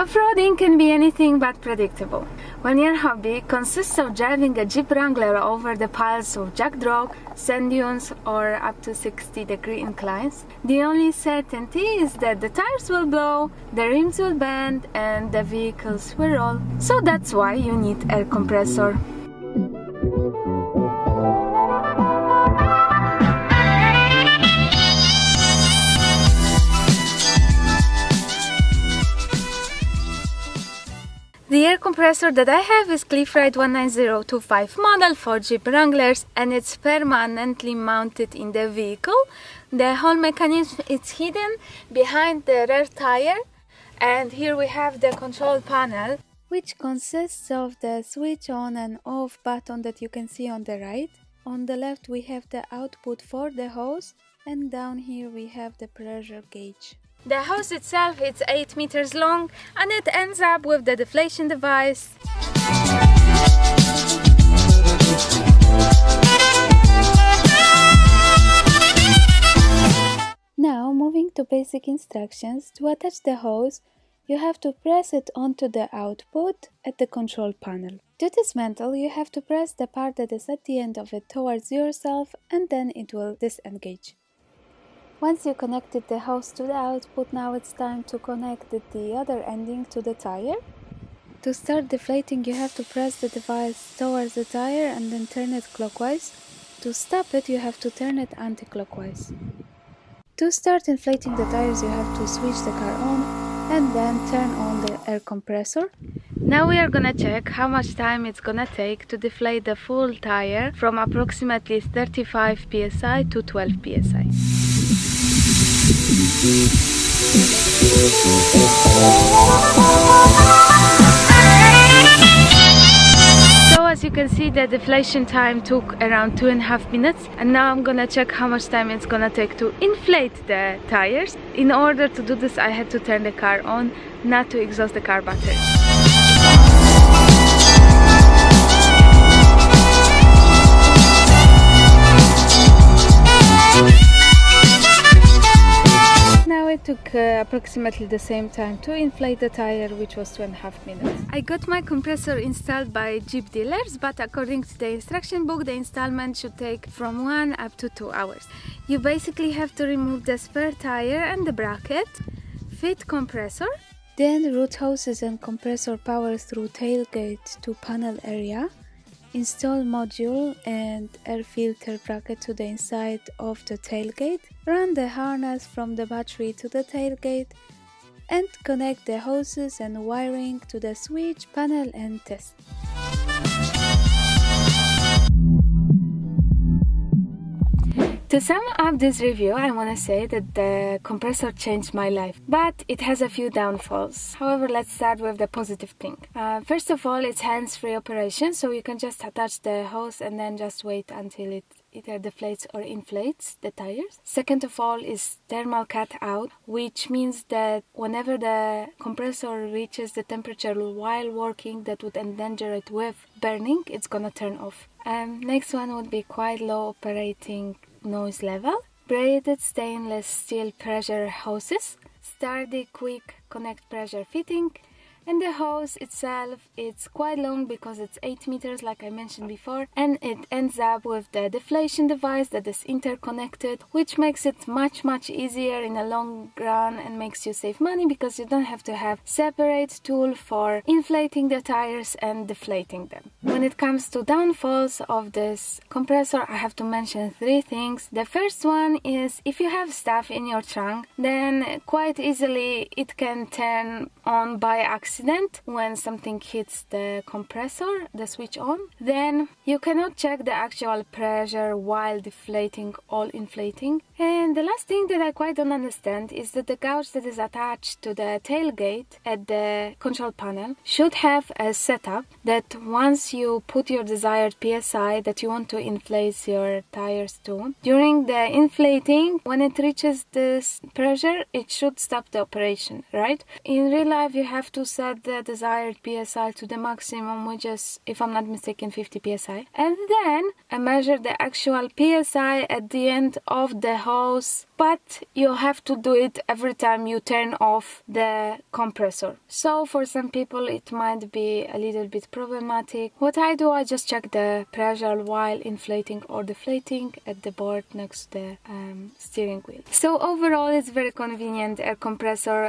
Off-roading can be anything but predictable. When your hobby consists of driving a Jeep Wrangler over the piles of jagged rock, sand dunes, or up to 60-degree inclines, the only certainty is that the tires will blow, the rims will bend, and the vehicles will roll. So that's why you need air compressor. The air compressor that I have is Cliffride 19025 model for Jeep Wranglers, and it's permanently mounted in the vehicle. The whole mechanism is hidden behind the rear tire, and here we have the control panel, which consists of the switch on and off button that you can see on the right. On the left we have the output for the hose, and down here we have the pressure gauge. The hose itself is 8 meters long, and it ends up with the deflation device. Now, moving to basic instructions, to attach the hose, you have to press it onto the output at the control panel. To dismantle, you have to press the part that is at the end of it towards yourself, and then it will disengage. Once you connected the hose to the output, now it's time to connect the other ending to the tire. To start deflating, you have to press the device towards the tire and then turn it clockwise. To stop it, you have to turn it anti-clockwise. To start inflating the tires, you have to switch the car on and then turn on the air compressor. Now we are gonna check how much time it's gonna take to deflate the full tire from approximately 35 psi to 12 psi. So as you can see, the deflation time took around 2.5 minutes, and now I'm gonna check how much time it's gonna take to inflate the tires. In order to do this, I had to turn the car on, not to exhaust the car battery. It took approximately the same time to inflate the tire, which was 2.5 minutes. I got my compressor installed by Jeep dealers, but according to the instruction book, the installment should take from 1 up to 2 hours. You basically have to remove the spare tire and the bracket, fit compressor, then route hoses and compressor power through tailgate to panel area, install module and air filter bracket to the inside of the tailgate, run the harness from the battery to the tailgate, and connect the hoses and wiring to the switch panel and test. To sum up this review, I want to say that the compressor changed my life, but it has a few downfalls. However, let's start with the positive thing. First of all, it's hands-free operation, so you can just attach the hose and then just wait until it either deflates or inflates the tires. Second of all is thermal cut out, which means that whenever the compressor reaches the temperature while working that would endanger it with burning, it's gonna turn off. Next one would be quite low operating noise level, braided stainless steel pressure hoses, sturdy quick connect pressure fitting, and the hose itself, it's quite long because it's 8 meters like I mentioned before, and it ends up with the deflation device that is interconnected, which makes it much easier in the long run and makes you save money because you don't have to have separate tool for inflating the tires and deflating them. When it comes to downfalls of this compressor, I have to mention 3 things. The first one is if you have stuff in your trunk, then quite easily it can turn on by accident when something hits the compressor, the switch on. Then you cannot check the actual pressure while deflating or inflating. And the last thing that I quite don't understand is that the gauge that is attached to the tailgate at the control panel should have a setup that once you put your desired PSI that you want to inflate your tires to, during the inflating, when it reaches this pressure, it should stop the operation, right? In real life, you have to set the desired PSI to the maximum, which is, if I'm not mistaken, 50 PSI. And then I measure the actual PSI at the end of the hose but you have to do it every time you turn off the compressor. So for some people it might be a little bit problematic. What I do, I just check the pressure while inflating or deflating at the board next to the steering wheel. So overall it's very convenient air compressor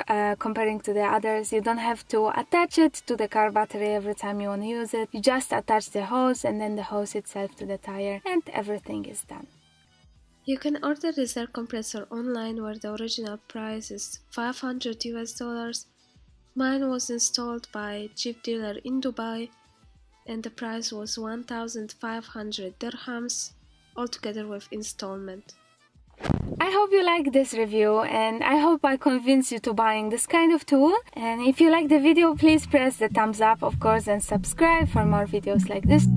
comparing to the others. You don't have to attach it to the car battery every time you want to use it. You just attach the hose and then the hose itself to the tire and everything is done. You can order this air compressor online where the original price is $500. Mine was installed by Jeep dealer in Dubai and the price was 1,500 dirhams altogether with installment. I hope you like this review and I hope I convinced you to buying this kind of tool. And if you like the video, please press the thumbs up, of course, and subscribe for more videos like this.